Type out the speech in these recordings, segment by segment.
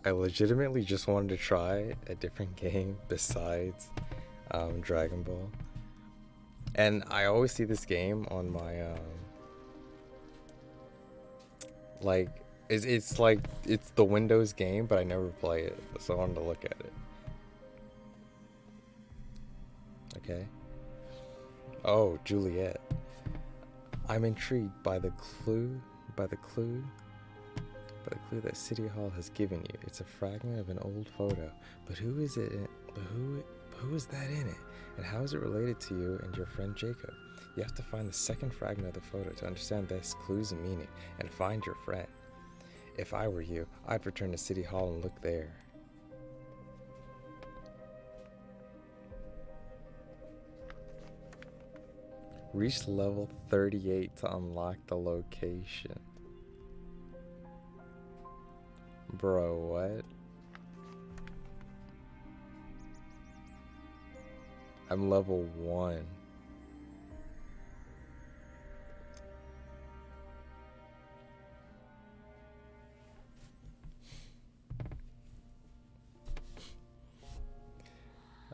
I legitimately just wanted to try a different game besides Dragon Ball. And I always see this game on my like it's like it's the Windows game, but I never play it, so I wanted to look at it. Okay. Oh, Juliet. I'm intrigued by the clue, by the clue, by the clue that City Hall has given you. It's a fragment of an old photo, but who is it? But who is that in it? And how is it related to you and your friend Jacob? You have to find the second fragment of the photo to understand this clue's meaning and find your friend. If I were you, I'd return to City Hall and look there. Reach level 38 to unlock the location. Bro, what? I'm level 1.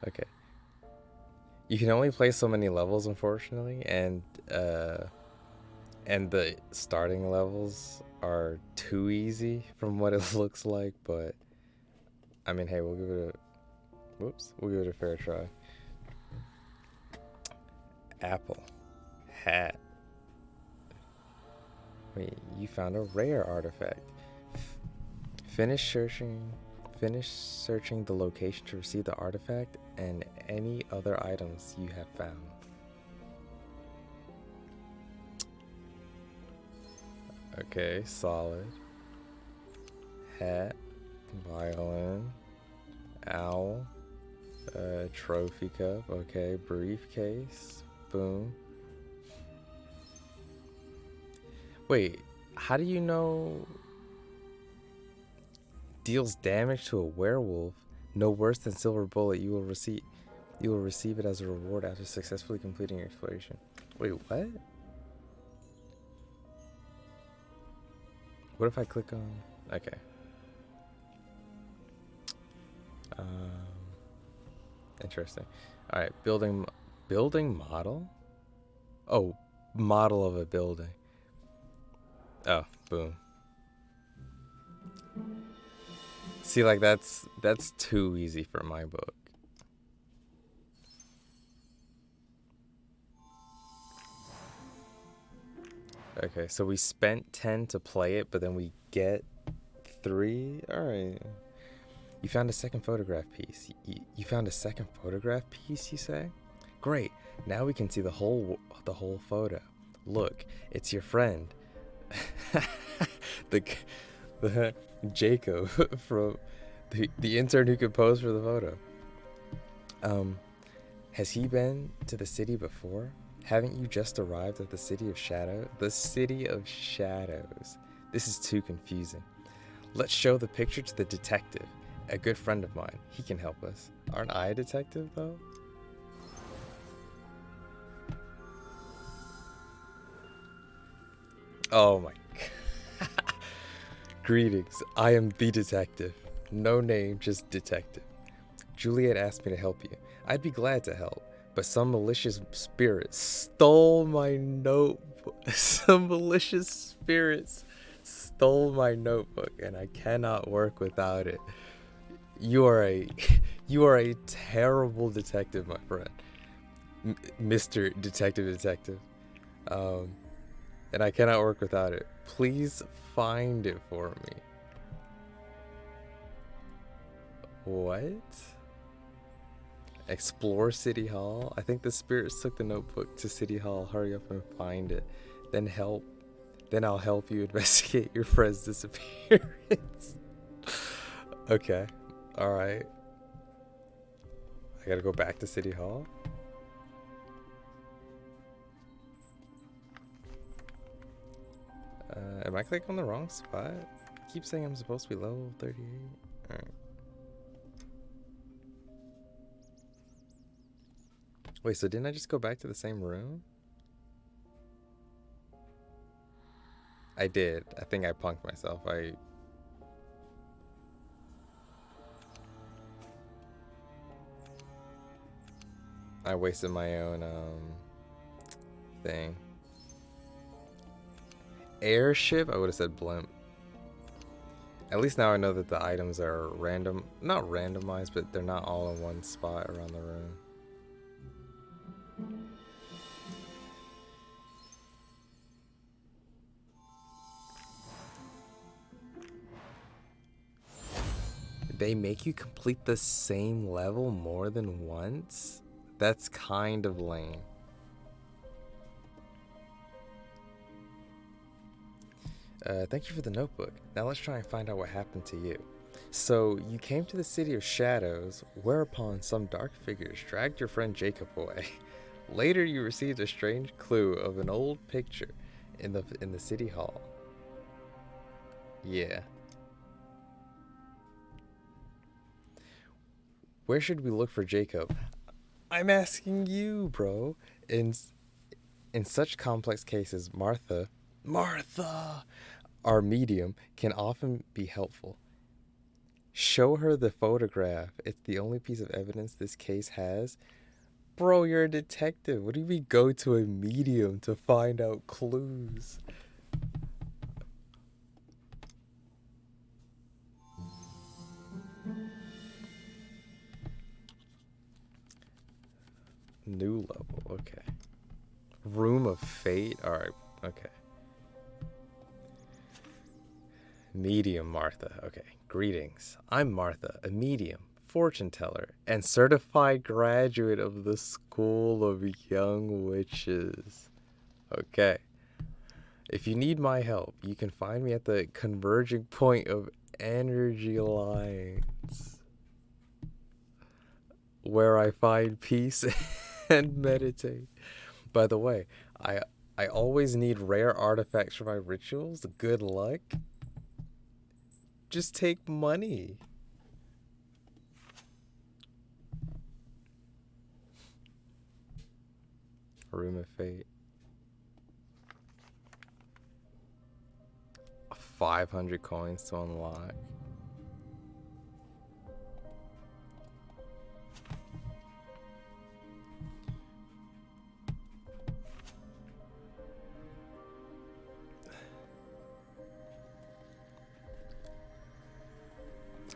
Okay. You can only play so many levels, unfortunately, and the starting levels are too easy from what it looks like, but I mean, hey, we'll give it a fair try. Apple. Hat. Wait, you found a rare artifact. Finish searching the location to receive the artifact and any other items you have found. Okay, solid. Hat, violin, owl, trophy cup, okay, briefcase, boom. Wait, how do you know deals damage to a werewolf no worse than silver bullet? You will receive it as a reward after successfully completing your exploration. Wait, what? What if I click on... Okay. Interesting. Alright, building model? Oh, model of a building. Oh, boom. See, like, that's too easy for my book. Okay, so we spent 10 to play it, but then we get 3? Alright. You found a second photograph piece. You found a second photograph piece, you say? Great. Now we can see the whole photo. Look, it's your friend. the Jacob from the intern who could pose for the photo. Has he been to the city before? Haven't you just arrived at the City of Shadow? The City of Shadows. This is too confusing. Let's show the picture to the detective, a good friend of mine. He can help us. Aren't I a detective, though? Oh my god. Greetings. I am the detective. No name, just detective. Juliet asked me to help you. I'd be glad to help, but some malicious spirits stole my notebook. Some malicious spirits stole my notebook, and I cannot work without it. You are a terrible detective, my friend. Mr. Detective. And I cannot work without it. Please find it for me. What? Explore City Hall? I think the spirits took the notebook to City Hall. Hurry up and find it. Then I'll help you investigate your friend's disappearance. Okay. Alright. I gotta go back to City Hall? Am I clicking on the wrong spot? I keep saying I'm supposed to be level 38. Alright. Wait, so didn't I just go back to the same room? I did. I think I punked myself. I wasted my own thing. Airship? I would have said blimp. At least now I know that the items are random, not randomized, but they're not all in one spot around the room. They make you complete the same level more than once? That's kind of lame. Thank you for the notebook. Now let's try and find out what happened to you. So, you came to the City of Shadows, whereupon some dark figures dragged your friend Jacob away. Later, you received a strange clue of an old picture in the city hall. Yeah. Where should we look for Jacob? I'm asking you, bro. In such complex cases, Martha, our medium, can often be helpful. Show her the photograph. It's the only piece of evidence this case has. Bro, you're a detective. What do you mean go to a medium to find out clues? New level, okay. Room of Fate? Alright, okay. Medium Martha, okay. Greetings. I'm Martha, a medium, fortune teller, and certified graduate of the School of Young Witches. Okay. If you need my help, you can find me at the converging point of energy lines, where I find peace and meditate. By the way, I always need rare artifacts for my rituals. Good luck. Just take money. Room of Fate. 500 coins to unlock.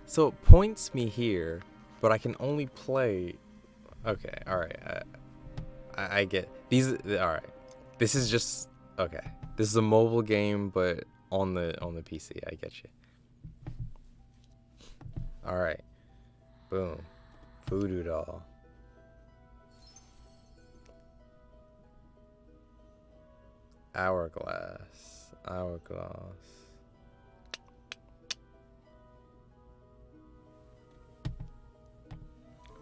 So it points me here, but I can only play. Okay, all right. I get these. All right, this is just okay. This is a mobile game, but on the PC. I get you. All right, boom, voodoo doll. Hourglass.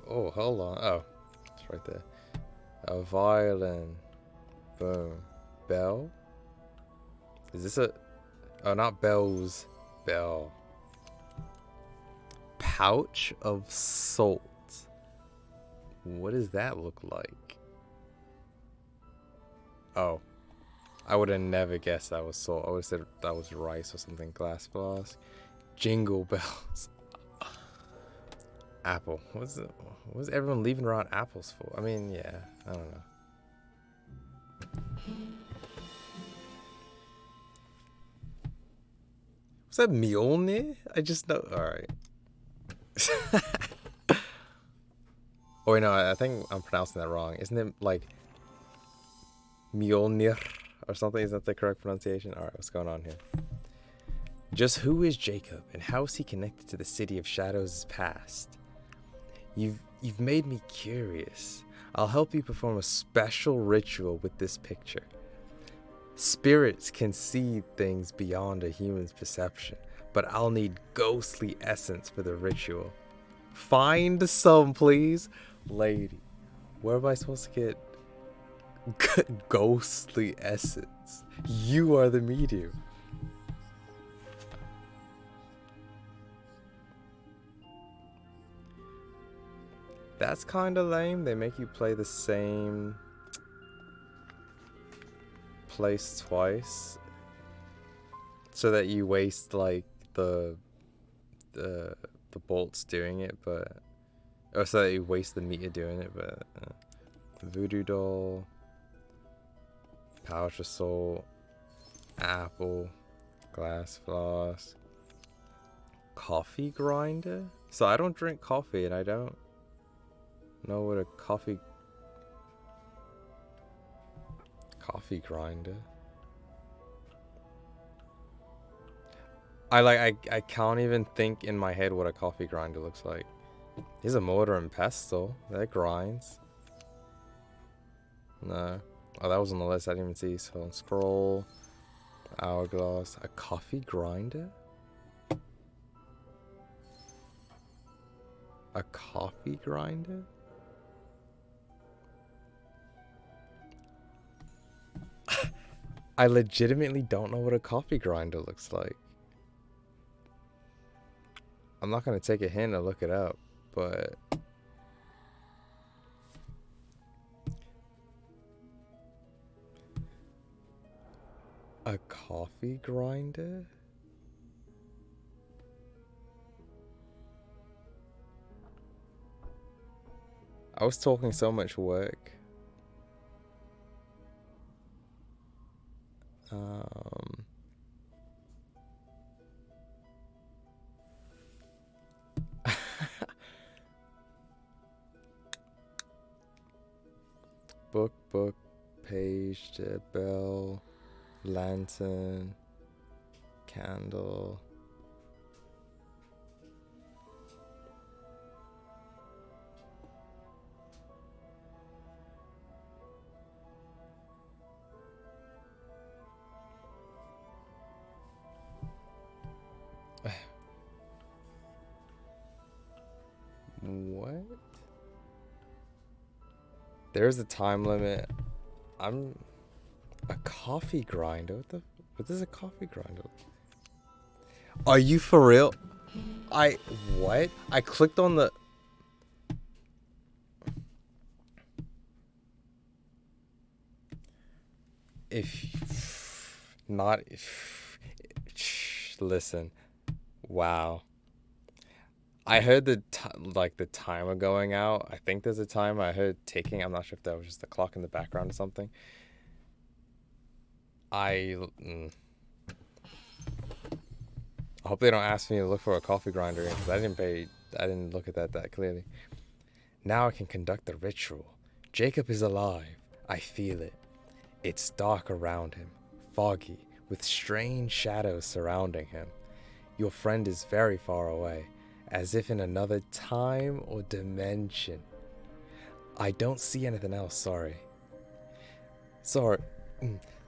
Oh, hold on. Oh, it's right there. A violin. Boom. Bell? Is this a... Oh, not bells. Bell. Pouch of salt. What does that look like? Oh. I would have never guessed that was salt. I would have said that was rice or something. Glass flask. Jingle bells. Apple. What was everyone leaving around apples for? I mean, yeah. I don't know. Was that Mjolnir? I just know. Alright. Oh, wait, no. I think I'm pronouncing that wrong. Isn't it like Mjolnir or something? Is that the correct pronunciation? Alright, what's going on here? Just who is Jacob and how is he connected to the City of Shadows' past? You've made me curious. I'll help you perform a special ritual with this picture. Spirits can see things beyond a human's perception, but I'll need ghostly essence for the ritual. Find some, please. Lady, where am I supposed to get ghostly essence? You are the medium. That's kind of lame. They make you play the same place twice, so that you waste like the bolts doing it, but so that you waste the meter doing it. But Voodoo doll. Pouch of salt. Apple. Glass floss. Coffee grinder? So I don't drink coffee and I don't know what a coffee grinder. I can't even think in my head what a coffee grinder looks like. Here's a mortar and pestle. That grinds. No. Oh, that was on the list. I didn't even see. So scroll. Hourglass. A coffee grinder? A coffee grinder? I legitimately don't know what a coffee grinder looks like. I'm not gonna take a hint and look it up, but a coffee grinder? I was talking so much work. Book, page, bell, lantern, candle. What? There's a time limit. I'm a coffee grinder. What does a coffee grinder look like? Are you for real? What? I clicked on the listen. Wow. I heard the timer going out. I think there's a timer. I heard ticking. I'm not sure if that was just the clock in the background or something. I hope they don't ask me to look for a coffee grinder because I didn't look at that clearly. Now I can conduct the ritual. Jacob is alive. I feel it. It's dark around him, foggy, with strange shadows surrounding him. Your friend is very far away, as if in another time or dimension. I don't see anything else, sorry.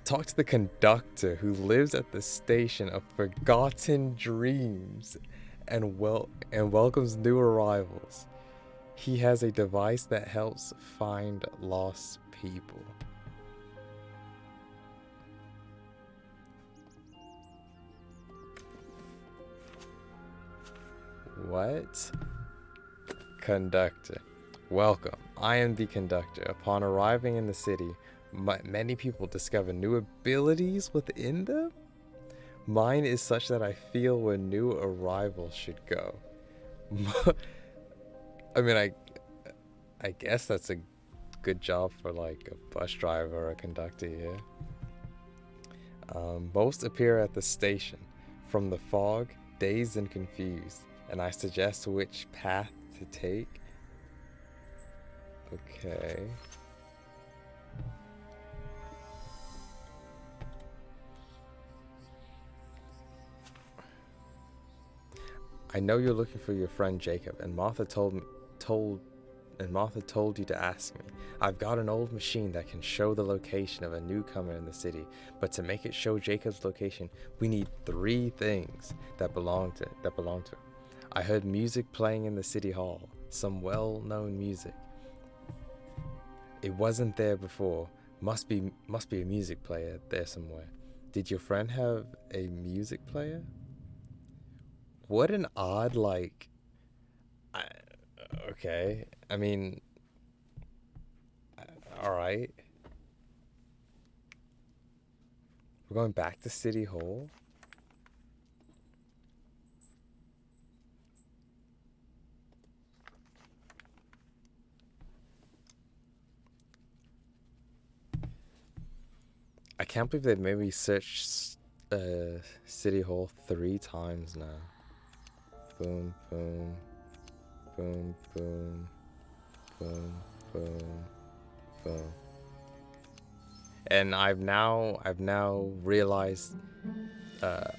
Talk to the conductor who lives at the station of Forgotten Dreams and welcomes new arrivals. He has a device that helps find lost people. What? Conductor. Welcome. I am the conductor. Upon arriving in the city, many people discover new abilities within them. Mine is such that I feel where new arrivals should go. I mean, I guess that's a good job for like a bus driver or a conductor here. Most appear at the station, from the fog, dazed and confused, and I suggest which path to take. Okay. I know you're looking for your friend Jacob, and Martha told you to ask me. I've got an old machine that can show the location of a newcomer in the city, but to make it show Jacob's location, we need 3 things that belong to him. I heard music playing in the city hall, some well-known music. It wasn't there before. Must be a music player there somewhere. Did your friend have a music player? What an odd, okay. I mean, alright. We're going back to City Hall? I can't believe they made me search City Hall 3 times now. Boom, boom, boom, boom, boom, boom, boom. And I've now realized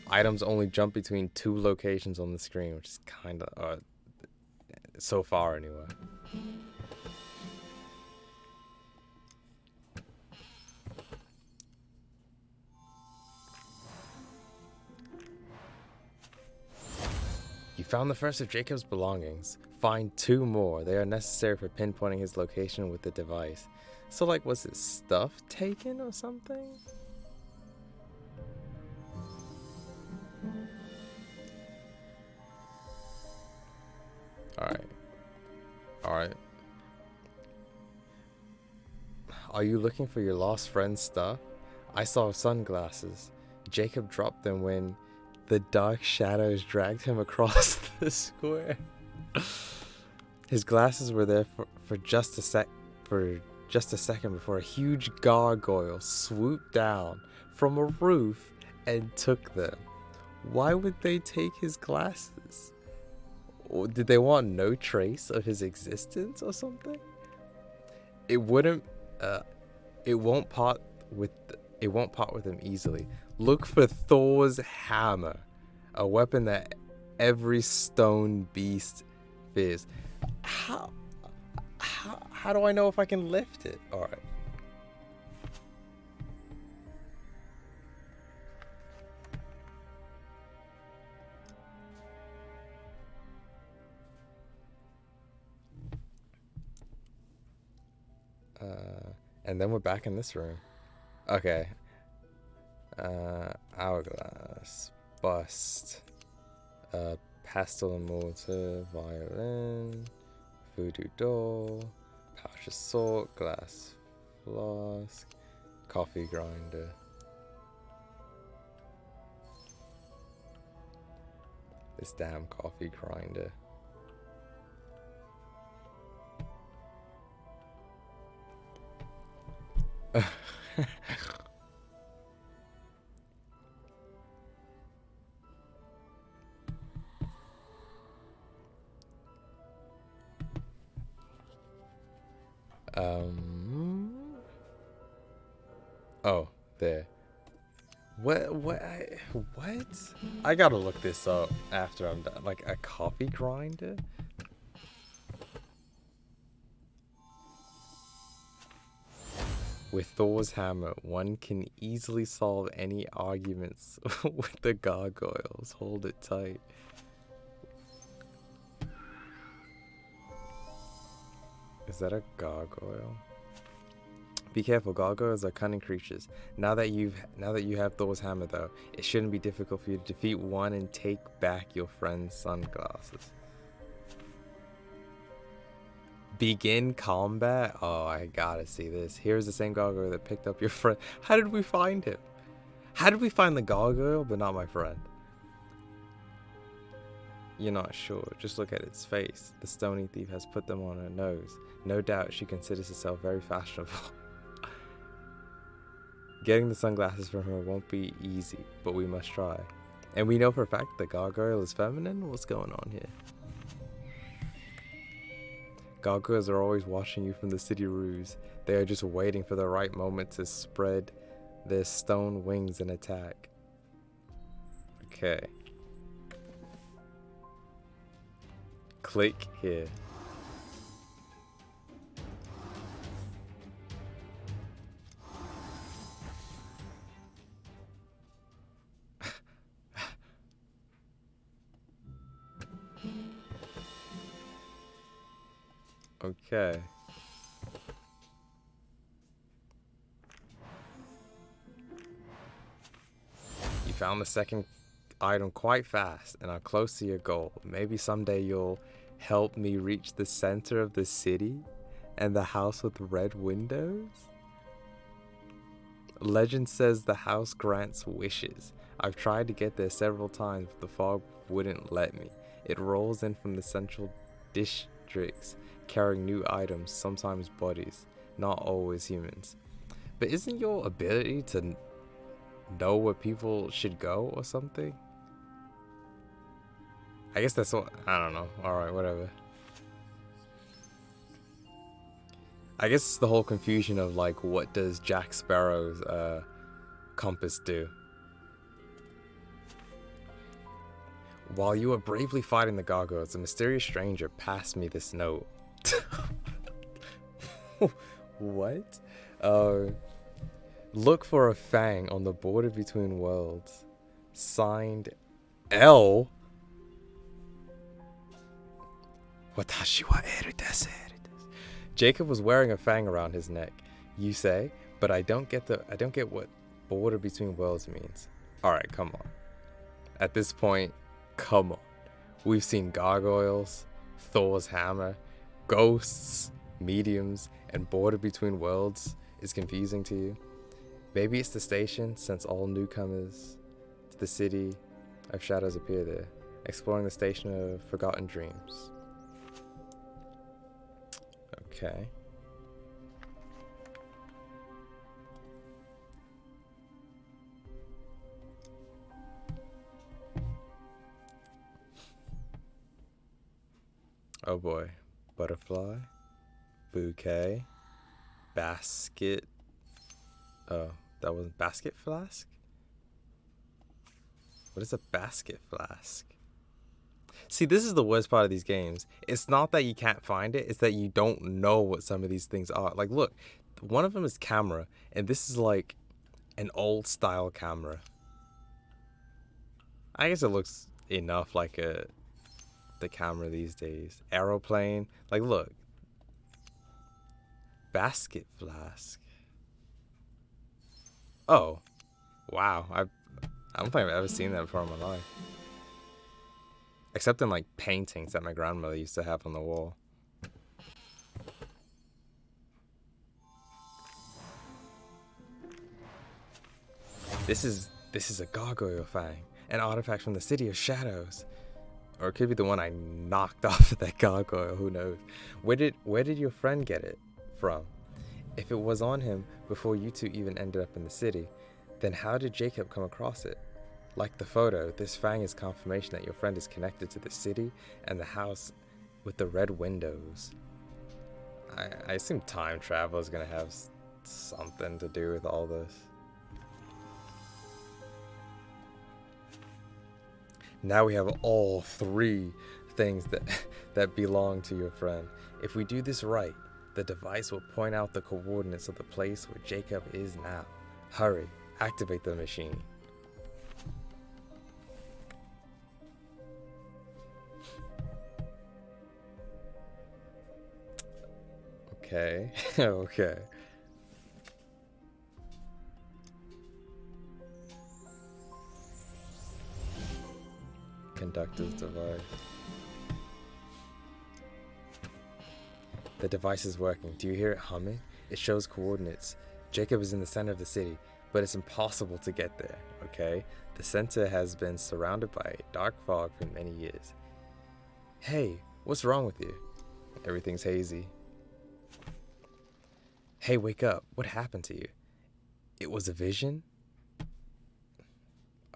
items only jump between 2 locations on the screen, which is kind of so far anyway. You found the first of Jacob's belongings. Find 2 more. They are necessary for pinpointing his location with the device. So, like, was his stuff taken or something? Alright. Are you looking for your lost friend's stuff? I saw sunglasses. Jacob dropped them when the dark shadows dragged him across the square. His glasses were there for just a second before a huge gargoyle swooped down from a roof and took them. Why would they take his glasses? Or did they want no trace of his existence or something? It won't part with him easily. Look for Thor's hammer, a weapon that every stone beast fears. How do I know if I can lift it? All right. And then we're back in this room. Okay. Hourglass, bust, pastel and mortar, violin, voodoo doll, pouch of salt, glass flask, coffee grinder. This damn coffee grinder. Oh, there. What? I gotta look this up after I'm done. Like a coffee grinder? With Thor's hammer, one can easily solve any arguments with the gargoyles. Hold it tight. Is that a gargoyle? Be careful, gargoyles are cunning creatures. Now that you have Thor's hammer though, it shouldn't be difficult for you to defeat one and take back your friend's sunglasses. Begin combat? Oh, I gotta see this. Here's the same gargoyle that picked up your friend. How did we find him? How did we find the gargoyle but not my friend? You're not sure. Just look at its face. The stony thief has put them on her nose. No doubt she considers herself very fashionable. Getting the sunglasses from her won't be easy, but we must try. And we know for a fact the gargoyle is feminine? What's going on here? Gargoyles are always watching you from the city roofs. They are just waiting for the right moment to spread their stone wings and attack. Okay. Click here. Okay. You found the second item quite fast and are close to your goal. Maybe someday you'll help me reach the center of the city and the house with red windows? Legend says the house grants wishes. I've tried to get there several times, but the fog wouldn't let me. It rolls in from the central districts, carrying new items, sometimes bodies, not always humans. But isn't your ability to know where people should go or something? I guess that's what, I don't know. Alright, whatever. I guess it's the whole confusion of like, what does Jack Sparrow's compass do? While you were bravely fighting the gargoyles, a mysterious stranger passed me this note. What? Look for a fang on the border between worlds. Signed, L. Watashi wa eru desu. Jacob was wearing a fang around his neck. You say, but I don't get what border between worlds means. Alright, come on. At this point, come on. We've seen gargoyles, Thor's hammer, ghosts, mediums, and border between worlds is confusing to you. Maybe it's the station, since all newcomers to the city of shadows appear there, exploring the station of forgotten dreams. Okay. Oh boy. Butterfly. Bouquet. Basket. Oh, that wasn't basket flask? What is a basket flask? See, this is the worst part of these games. It's not that you can't find it, it's that you don't know what some of these things are. Like, look, one of them is camera, and this is like an old style camera. I guess it looks enough like the camera these days. Aeroplane. Like, look. Basket flask. Oh. Wow. I don't think I've ever seen that before in my life. Except in like paintings that my grandmother used to have on the wall. This is a gargoyle fang, an artifact from the City of Shadows. Or it could be the one I knocked off of that gargoyle, who knows. Where did your friend get it from? If it was on him before you two even ended up in the city, then how did Jacob come across it? Like the photo, this fang is confirmation that your friend is connected to the city and the house with the red windows. I assume time travel is going to have something to do with all this. Now we have all three things that belong to your friend. If we do this right, the device will point out the coordinates of the place where Jacob is now. Hurry, activate the machine. Okay, okay. Conductor's device. The device is working. Do you hear it humming? It shows coordinates. Jacob is in the center of the city, but it's impossible to get there, okay? The center has been surrounded by dark fog for many years. Hey, what's wrong with you? Everything's hazy. Hey, wake up. What happened to you? It was a vision?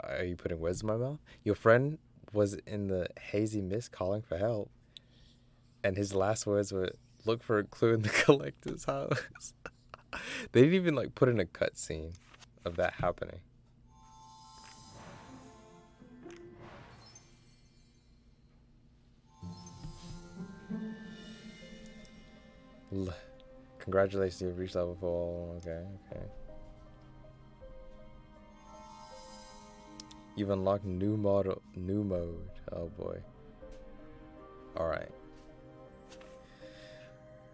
Are you putting words in my mouth? Your friend was in the hazy mist calling for help. And his last words were, look for a clue in the collector's house. They didn't even like put in a cutscene of that happening. Congratulations, you've reached level 4. Okay. You've unlocked new mode. Oh boy. Alright.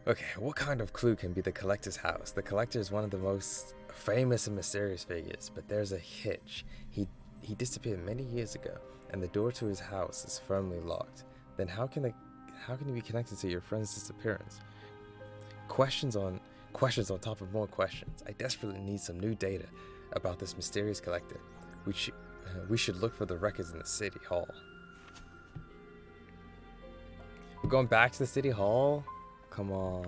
Okay, what kind of clue can be the collector's house? The collector is one of the most famous and mysterious figures, but there's a hitch. He disappeared many years ago, and the door to his house is firmly locked. Then how can he be connected to your friend's disappearance? Questions on top of more questions. I desperately need some new data about this mysterious collector. We should look for the records in the city hall. We're going back to the city hall? Come on.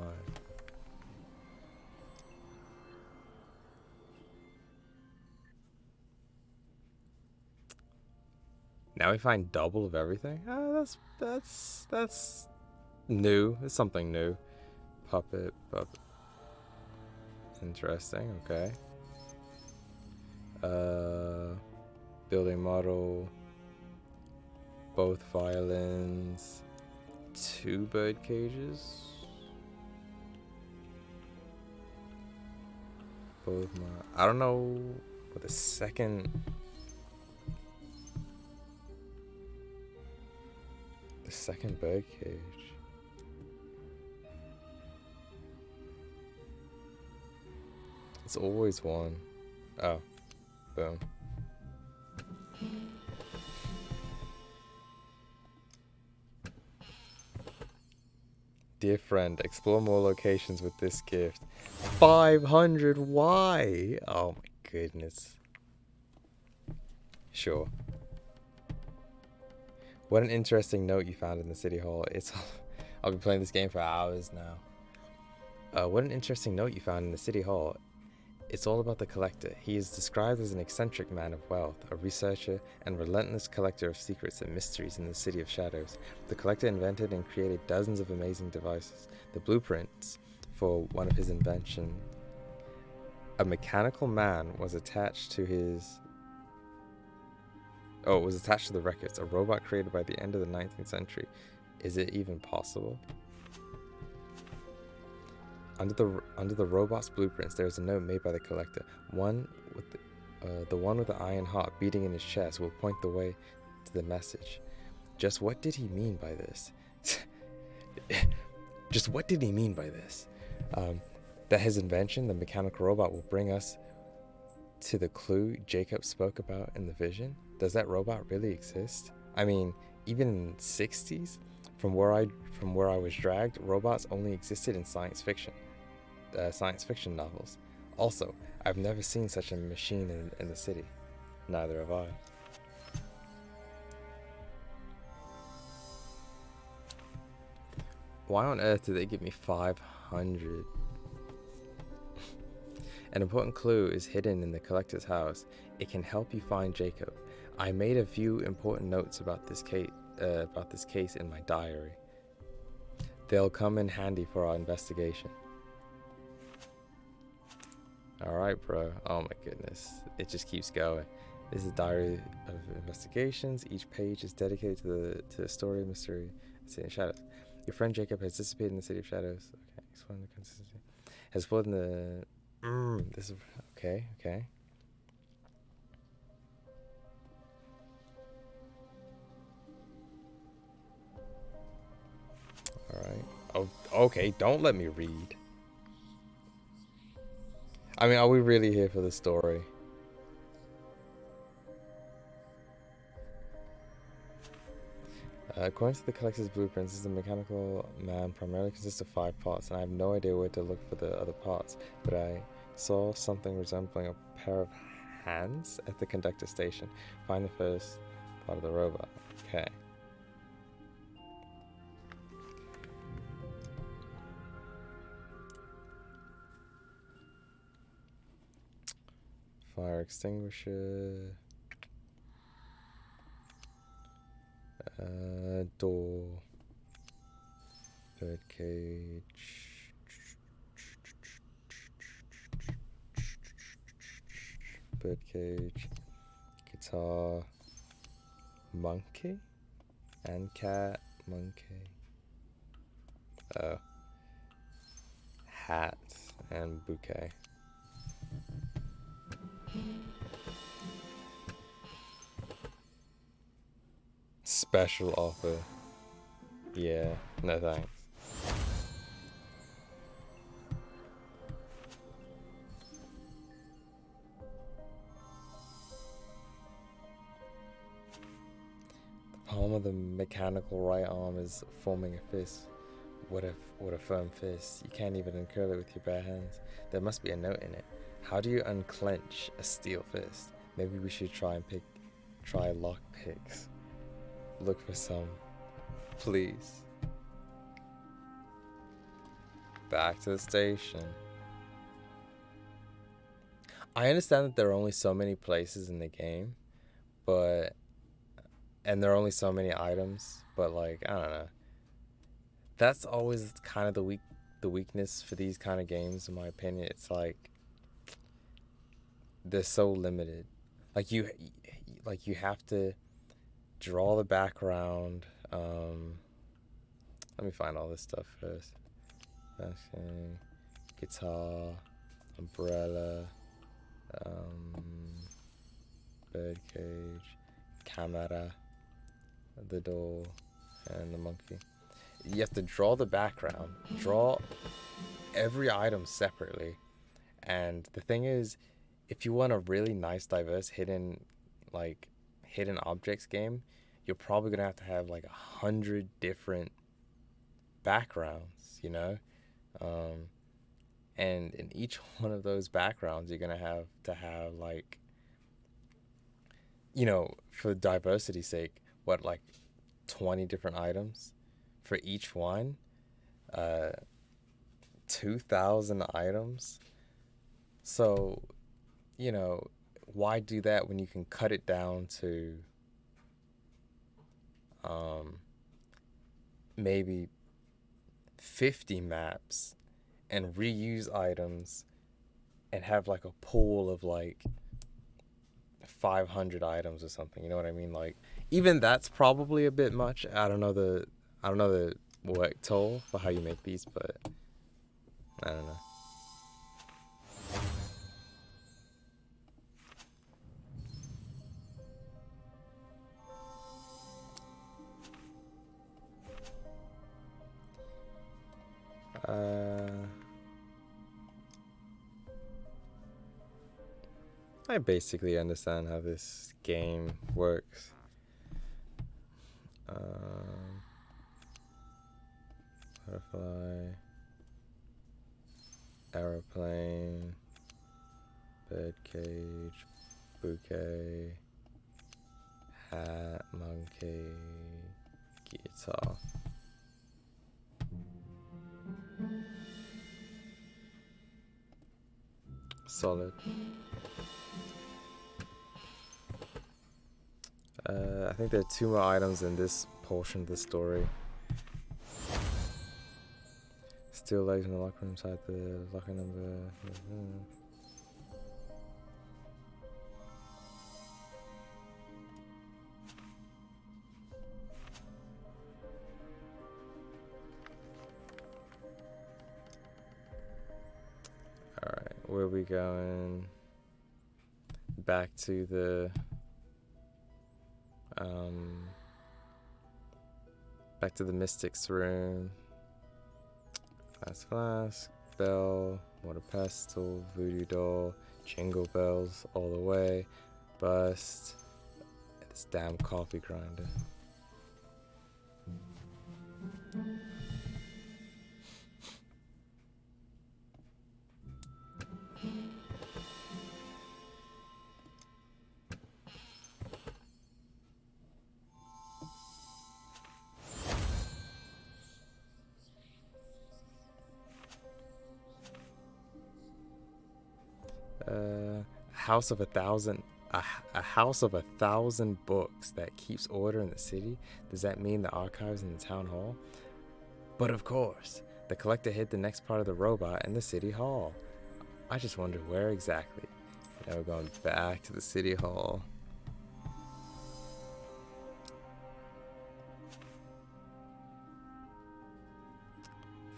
Now we find double of everything. That's new. It's something new. Puppet. Interesting. Okay. Building model. Both violins. 2 bird cages. Both. I don't know what the second. The second bird cage. It's always one. Oh, boom. Dear friend, explore more locations with this gift. 500, why? Oh my goodness. Sure. What an interesting note you found in the city hall. I'll be playing this game for hours now. What an interesting note you found in the city hall. It's all about the collector. He is described as an eccentric man of wealth, a researcher, and relentless collector of secrets and mysteries in the City of Shadows. The collector invented and created dozens of amazing devices. The blueprints for one of his inventions, a mechanical man, was attached to his... Oh, it was attached to the records. A robot created by the end of the 19th century. Is it even possible? Under the robot's blueprints, there is a note made by the collector. The one with the iron heart beating in his chest will point the way to the message. Just what did he mean by this? Just what did he mean by this? That his invention, the mechanical robot, will bring us to the clue Jacob spoke about in the vision? Does that robot really exist? I mean, even in the 60s, from where I was dragged, robots only existed in science fiction novels. Also, I've never seen such a machine in the city. Neither have I. Why on earth did they give me 500? An important clue is hidden in the collector's house. It can help you find Jacob. I made a few important notes about this case in my diary. They'll come in handy for our investigation. Alright, bro. Oh my goodness. It just keeps going. This is a diary of investigations. Each page is dedicated to the story of mystery, the City of Shadows. Your friend Jacob has dissipated in the City of Shadows. Okay, explain the consistency. Has pulled in the... this is... Okay. Alright. Oh, okay, don't let me read. I mean, are we really here for the story? According to the collector's blueprints, this is a mechanical man primarily consists of 5 parts, and I have no idea where to look for the other parts, but I saw something resembling a pair of hands at the conductor station. Find the first part of the robot. Okay. Fire extinguisher. Door. Bird cage. Bird cage. Guitar. Monkey? And cat. Monkey. Oh. Hat and bouquet. Special offer. Yeah, no thanks. The palm of the mechanical right arm is forming a fist. What a firm fist. You can't even uncurl it with your bare hands. There must be a note in it. How do you unclench a steel fist? Maybe we should try lock picks. Look for some. Please. Back to the station. I understand that there are only so many places in the game, but and there are only so many items, but like I don't know. That's always kind of the weakness for these kind of games in my opinion. It's like they're so limited. Like you have to draw the background. Let me find all this stuff first. Fashion, guitar, umbrella, um, birdcage, camera, the door, and the monkey. You have to draw the background, draw every item separately. And the thing is, if you want a really nice, diverse, like, hidden objects game, you're probably gonna have to have like 100 different backgrounds, you know? Um, and in each one of those backgrounds, you're gonna have to have like, for diversity's sake, what, like 20 different items for each one? Uh, 2,000 items? So, you know, why do that when you can cut it down to maybe 50 maps and reuse items and have like a pool of like 500 items or something, you know what I mean? Like even that's probably a bit much. I don't know the work toll for how you make these, but I don't know. Uh, I basically understand how this game works. Um, Butterfly, aeroplane, birdcage, bouquet, hat, monkey, guitar. Solid. I think there are two more items in this portion of the story. Steel legs in the locker room inside the locker number. Alright, where are we going? Back to the Mystic's room. Flask, bell, water pestle, voodoo doll, jingle bells all the way, bust, this damn coffee grinder. House of a thousand, a house of 1,000 books that keeps order in the city. Does that mean the archives in the town hall? But of course, the collector hid the next part of the robot in the city hall. I just wonder where exactly. Now we're going back to the city hall.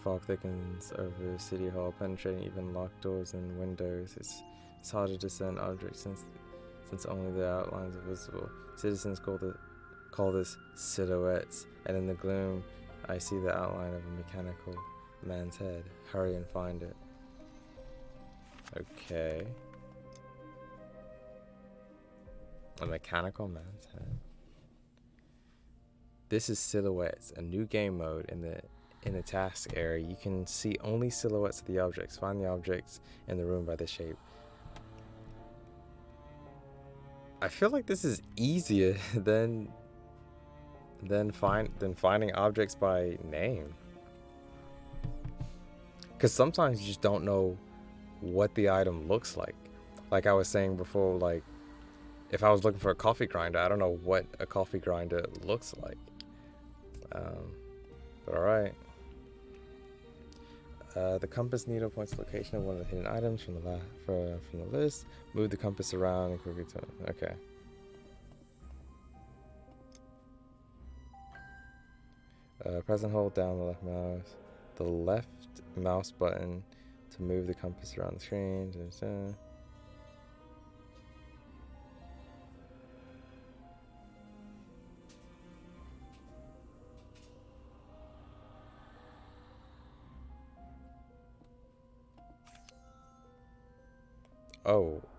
Fog thickens over City Hall, penetrating even locked doors and windows. It's hard to discern objects since only the outlines are visible. Citizens call this silhouettes, and in the gloom, I see the outline of a mechanical man's head. Hurry and find it. Okay. A mechanical man's head. This is Silhouettes, a new game mode in the task area. You can see only silhouettes of the objects. Find the objects in the room by the shape. I feel like this is easier than finding objects by name. Because sometimes you just don't know what the item looks like. Like I was saying before, like if I was looking for a coffee grinder, I don't know what a coffee grinder looks like. But all right. The compass needle points the location of one of the hidden items from the list. Move the compass around and quickly turn. Okay. Press and hold down the left mouse button to move the compass around the screen.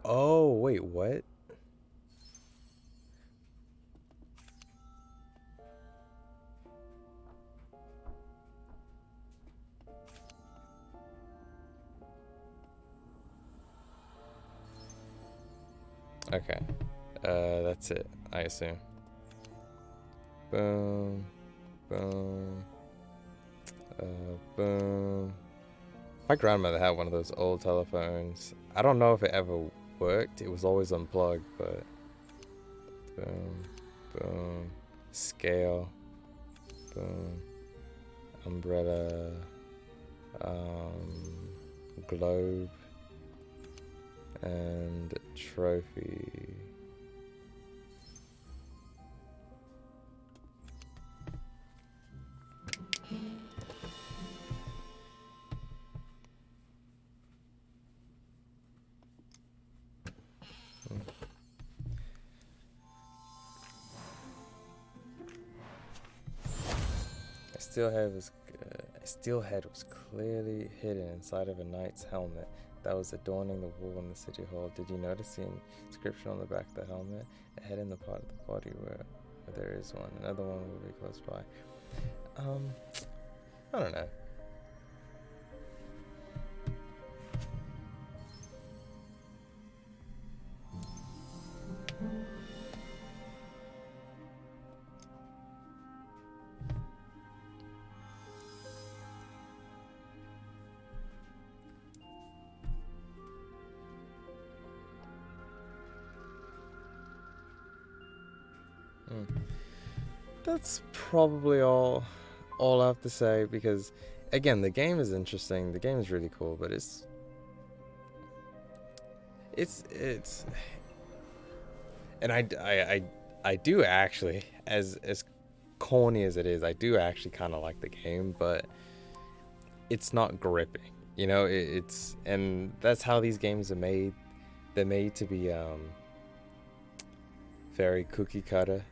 Oh, wait, what? Okay. That's it, I assume. Boom. Boom. Boom. My grandmother had one of those old telephones. I don't know if it ever worked. It was always unplugged, but boom, boom, scale, boom, umbrella, globe, and trophy. Steel head was clearly hidden inside of a knight's helmet that was adorning the wall in the city hall. Did you notice the inscription on the back of the helmet? A head in the part of the body where there is one. Another one will be close by. I don't know. That's probably all I have to say, because again, the game is interesting. The game is really cool, but it's and I do actually, as corny as it is, I do actually kind of like the game, but it's not gripping. You know, it's and that's how these games are made. They're made to be very cookie cutter.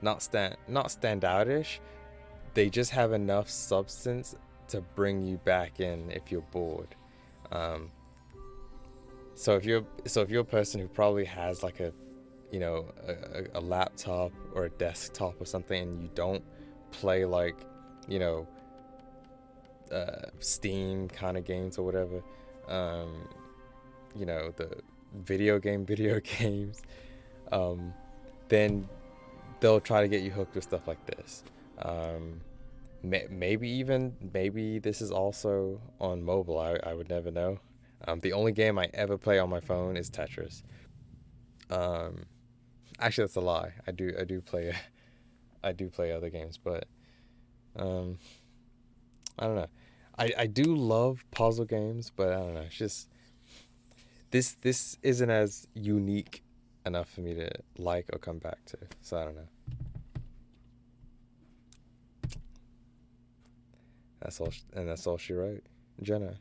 Not standoutish. They just have enough substance to bring you back in if you're bored. So if you're a person who probably has like a laptop or a desktop or something, and you don't play like Steam kind of games or whatever, the video games, then they'll try to get you hooked with stuff like this. Maybe this is also on mobile. I would never know. The only game I ever play on my phone is Tetris. Actually, that's a lie. I do play other games, but I don't know. I do love puzzle games, but I don't know. It's just this isn't as unique enough for me to like or come back to. So I don't know. That's all she wrote. Jenna.